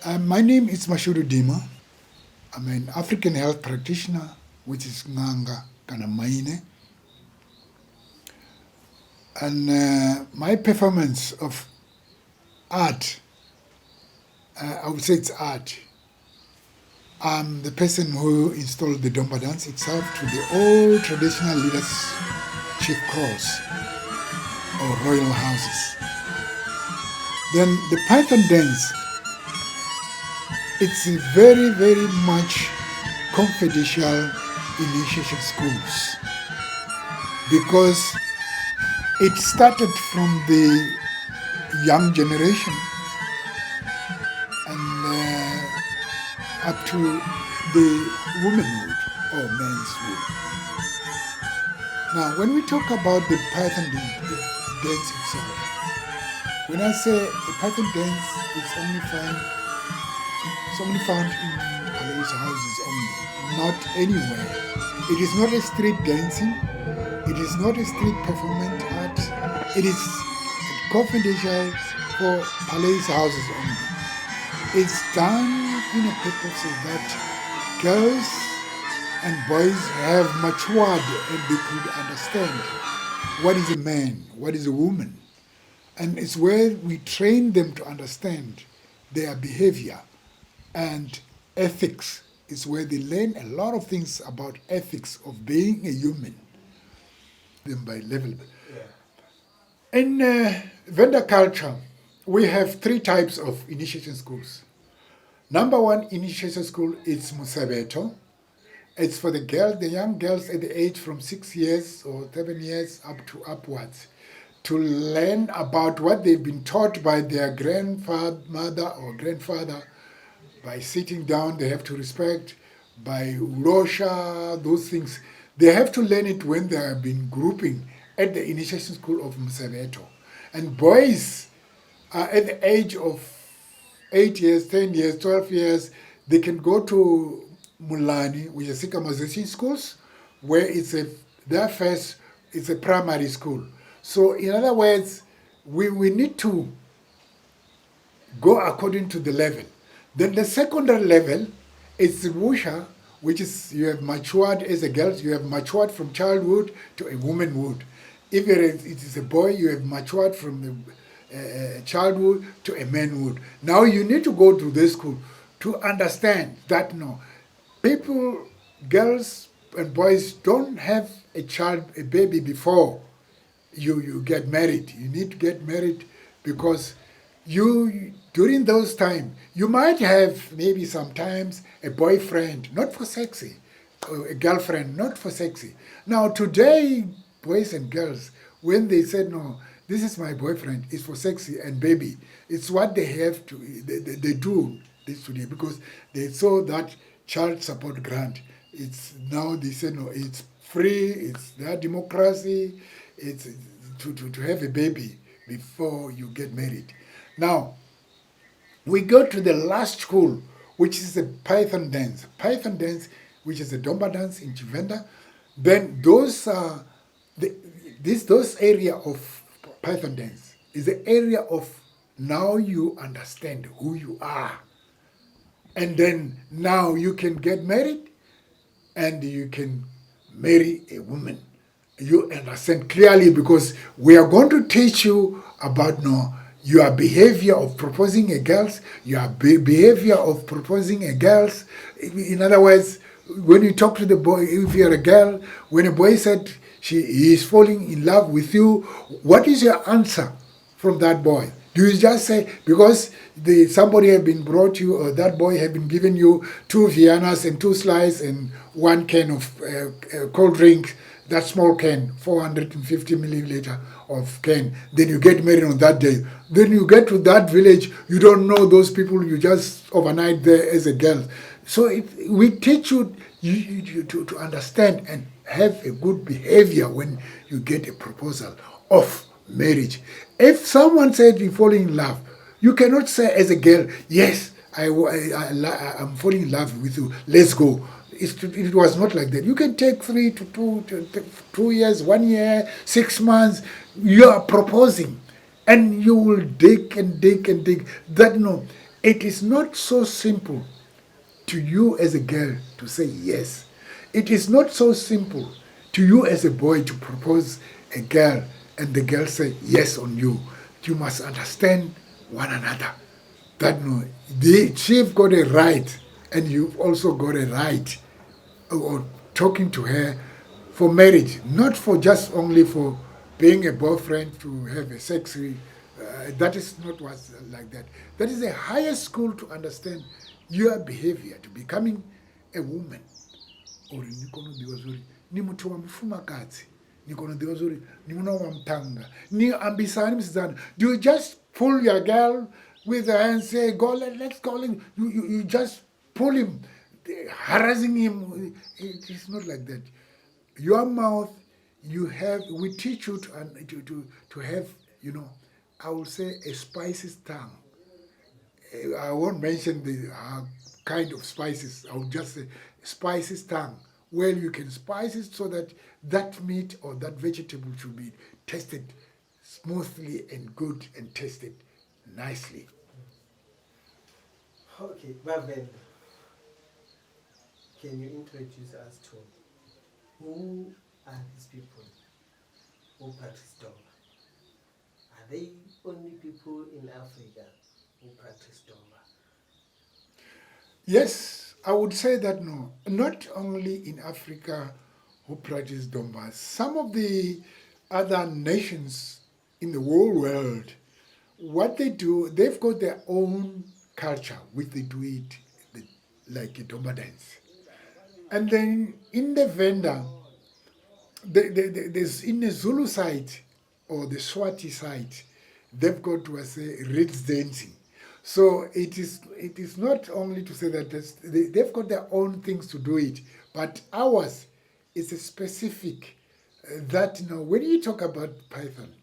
My name is Mashuru Dima. I'm an African health practitioner, which is Nganga Kanamaine. And my performance of art, I would say it's art. I'm the person who installed the Domba dance itself to the old traditional leaders' chief cross or royal houses. Then the Python dance, it's very, very much confidential initiation schools because it started from the young generation and up to the womanhood or man'shood. Now, when we talk about the Python dance itself, when I say the Python dance is only found in palace houses only, not anywhere. It is not a street dancing. It is not a street performance art. It is confidential for palace houses only. It's done in a purpose so that girls and boys have matured and they could understand what is a man, what is a woman. And it's where we train them to understand their behavior and ethics. It's where they learn a lot of things about ethics of being a human. Them by level. In Venda culture, we have three types of initiation schools. Number one initiation school is Musabeto. It's for the girls, the young girls at the age from 6 years or 7 years up to upwards, to learn about what they've been taught by their grandmother or grandfather. By sitting down, they have to respect. By Urosha, those things. They have to learn it when they have been grouping at the initiation school of Musabeto. And boys are at the age of 8 years, 10 years, 12 years, they can go to Mulani, which is Commercialization schools, where their first, it's a primary school. So in other words, we need to go according to the level. Then the secondary level is Wusha, which is you have matured as a girl, you have matured from childhood to a womanhood. If it is a boy, you have matured from the childhood to a manhood. Now you need to go to this school to understand that people, girls and boys don't have a baby before you get married. You need to get married because during those times, you might have maybe sometimes a boyfriend, not for sexy, or a girlfriend, not for sexy. Now today, boys and girls, when they said, no, this is my boyfriend, it's for sexy and baby, it's what they have to, they do this today because they saw that child support grant. It's now they say, no, it's free, it's their democracy, it's to have a baby before you get married. Now, we go to the last school, which is the Python dance. Python dance, which is the Domba dance in Chivenda. Then those area of Python dance is the area of now you understand who you are. And then now you can get married and you can marry a woman. You understand clearly because we are going to teach you about your behavior of proposing a girls, your behavior of proposing a girls. In other words, when you talk to the boy, if you're a girl, when a boy said he is falling in love with you, what is your answer from that boy? Do you just say, because somebody have been brought you, or that boy have been given you 2 Viennas and 2 slices and 1 can of cold drink, that small can, 450 milliliter of can, then you get married on that day. Then you get to that village, you don't know those people, you just overnight there as a girl. So we teach you to understand and have a good behavior when you get a proposal of marriage. If someone said you fall in love, you cannot say as a girl, yes, I'm falling in love with you, let's go. It was not like that. You can take 3 to 2 years, 1 year, 6 months. You are proposing, and you will dig and dig and dig. That It is not so simple to you as a girl to say yes. It is not so simple to you as a boy to propose a girl and the girl say yes on you. You must understand one another. That no, she've got a right and you've also got a right or talking to her for marriage, not for just only for being a boyfriend to have a sexy. That is not what's like that. That is a higher school to understand your behavior, to becoming a woman. Or ni kono diwa zuri ni mtu wa mfumakazi ni kono diwa zuri ni mwana wa mtanga ni ambisani msizana. Do you just pull your girl with the hand, say go, let's call him, you just pull him, harassing him? It is not like that. Your mouth, we teach you to have, I will say, a spicy tongue. I won't mention the kind of spices. I will just say spices tongue. Well, you can spice it so that that meat or that vegetable should be tasted smoothly and good and tasted nicely. Okay, Vha Venda, can you introduce us to who are these people who practice Domba? Are they only people in Africa who practice Domba? Yes, I would say that no, not only in Africa who practice Domba. Some of the other nations in the whole world, what they do, they've got their own culture, which they do it like a Domba dance. And then in the Venda, there's in the Zulu side or the Swati side, they've got to say ritz dancing. So it is not only to say that they've got their own things to do it, but ours is a specific that when you talk about python,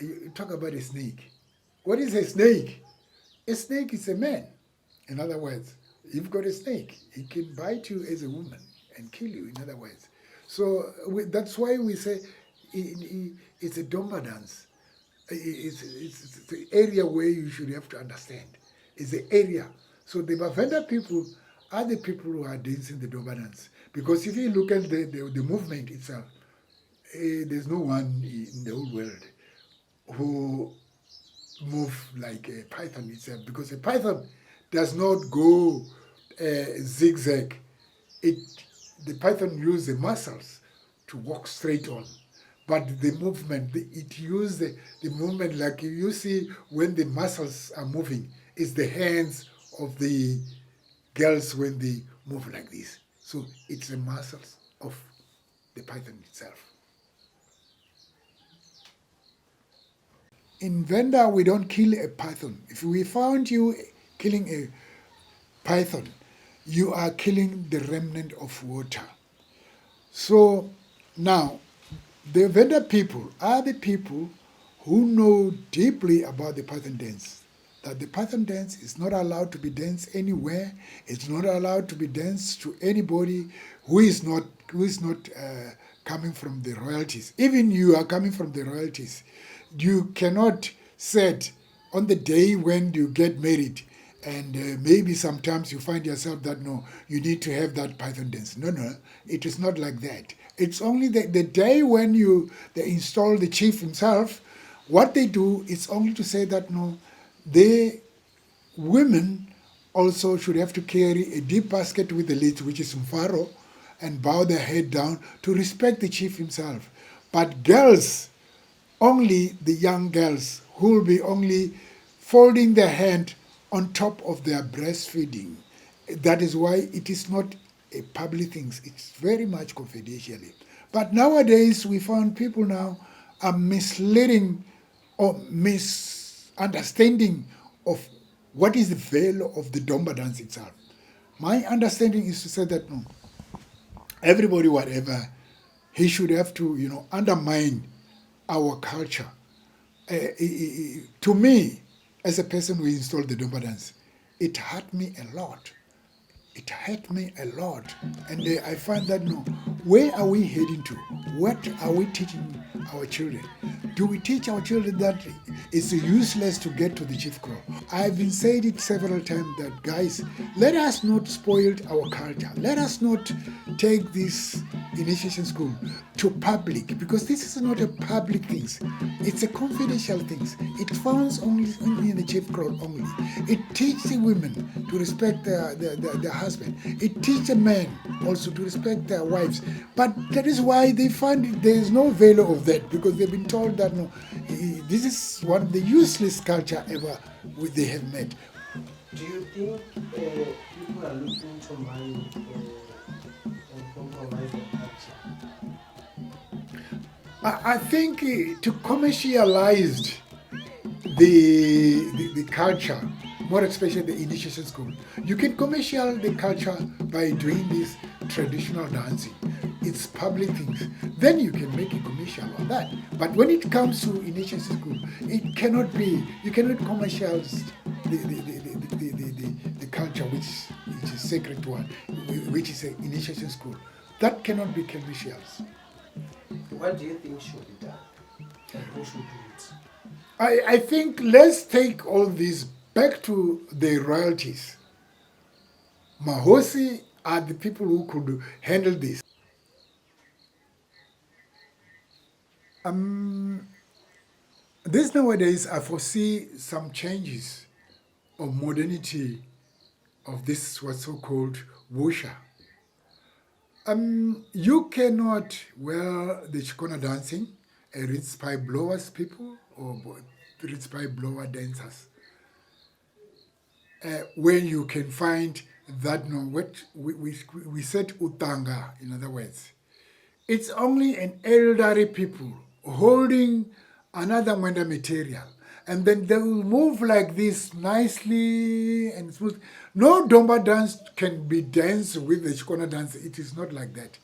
you talk about a snake. What is a snake? A snake is a man. In other words, you've got a snake. It can bite you as a woman and kill you, in other words. So that's why we say it's a Domba dance. It's the area where you should have to understand. It's the area. So the Vha Venda people are the people who are dancing the Domba dance. Because if you look at the movement itself, there's no one in the whole world who move like a python itself. Because a python does not go zigzag. The python uses the muscles to walk straight on. But the movement, it uses the movement like you see when the muscles are moving. It's the hands of the girls when they move like this. So it's the muscles of the python itself. In Venda, we don't kill a python. If we found you killing a python, you are killing the remnant of water. So now, the Venda people are the people who know deeply about the python dance. That the python dance is not allowed to be danced anywhere. It's not allowed to be danced to anybody who is not coming from the royalties. Even you are coming from the royalties. You cannot set on the day when you get married and maybe sometimes you find yourself that no, you need to have that python dance. No, it is not like that. It's only the day when they install the chief himself. What they do is only to say that no, the women also should have to carry a deep basket with the lid, which is mfaro, and bow their head down to respect the chief himself. But girls, only the young girls who will be only folding their hand on top of their breastfeeding. That is why it is not a public thing. It's very much confidentially. But nowadays, we found people now are misleading or misunderstanding of what is the value of the Domba dance itself. My understanding is to say that no, everybody, whatever, he should have to, undermine our culture. To me, as a person who installed the Domba dance, it hurt me a lot. It hurt me a lot. And I find that no, Where are we heading to? What are we teaching our children? Do we teach our children that it's useless to get to the chief crow? I've been said it several times that, guys, let us not spoil our culture. Let us not take this initiation school to public, because this is not a public thing. It's a confidential thing. It founds only in the chief crow only. It teaches women to respect their husband. It teaches men also to respect their wives. But that is why they find there is no value of that, because they've been told that no, this is one of the useless culture ever they have met. Do you think people are looking to money and compromise the culture? I think to commercialize the culture, more especially the initiation school, you can commercial the culture by doing this traditional dancing. It's public things. Then you can make a commercial on that. But when it comes to initiation school, it cannot be. You cannot commercialize the culture which is sacred one, which is an initiation school. That cannot be commercialized. What do you think should be done? And who should do it? I think let's take all this back to the royalties. Mahosi are the people who could handle this. This nowadays, I foresee some changes of modernity of this what's so-called wusha. You cannot wear the Chikona dancing, rinse pipe blowers people, or rinse pipe blower dancers. When you can find that, no, what we said utanga, in other words. It's only an elderly people holding another Mwenda material. And then they will move like this nicely and smooth. No Domba dance can be danced with the Chikona dance. It is not like that.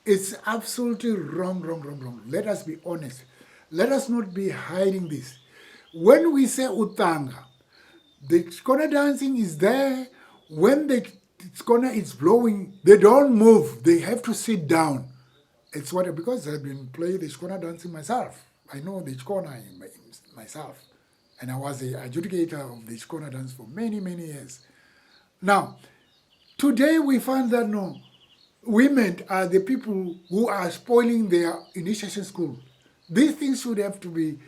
It's absolutely wrong, wrong, wrong, wrong. Let us be honest. Let us not be hiding this. When we say utanga, the Chikona dancing is there. When the Chikona is blowing, they don't move. They have to sit down. It's what, because I've been playing the Chikona dancing myself. I know the Chikona myself. And I was the adjudicator of the Chikona dance for many, many years. Now, today we find that no, women are the people who are spoiling their initiation school. These things should have to be,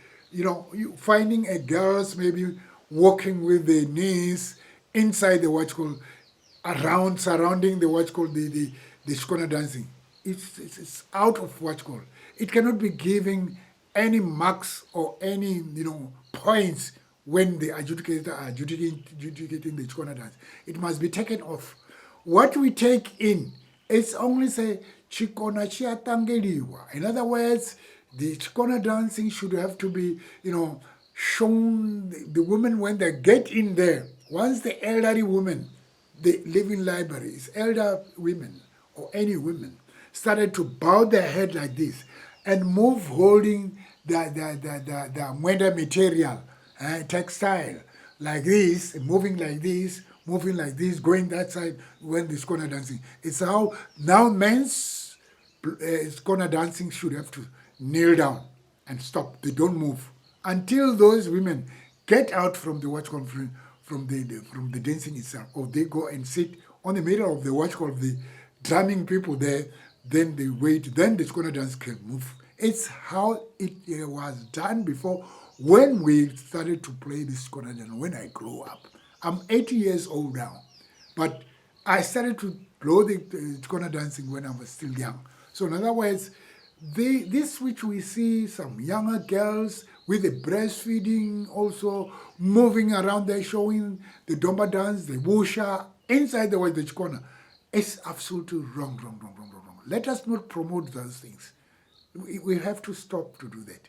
finding a girls maybe walking with their knees inside the what called, surrounding the what called the Chikona dancing. It's out of what called. It cannot be giving any marks or any points when the adjudicator are adjudicating the Chikona dance. It must be taken off. What we take in, it's only say Chikona chiatangeliwa. In other words, the Chikona dancing should have to be shown the women when they get in there. Once the elderly women, the living libraries, elder women or any women started to bow their head like this and move holding the Mwenda material, textile, like this, moving like this, going that side when the Chikona dancing. It's how now men's Chikona dancing should have to kneel down and stop. They don't move until those women get out from the watch conference, from the dancing itself, or they go and sit on the middle of the watch called the drumming people there. Then they wait. Then the Chikona dance can move. It's how it was done before when we started to play this Chikona dance. When I grew up, I'm 80 years old now, but I started to blow the Chikona dancing when I was still young. So in other words, this which we see some younger girls with the breastfeeding also moving around there showing the Domba dance, the wusha, inside the Chikona, it's absolutely wrong, wrong, wrong, wrong, wrong, wrong. Let us not promote those things. We have to stop to do that.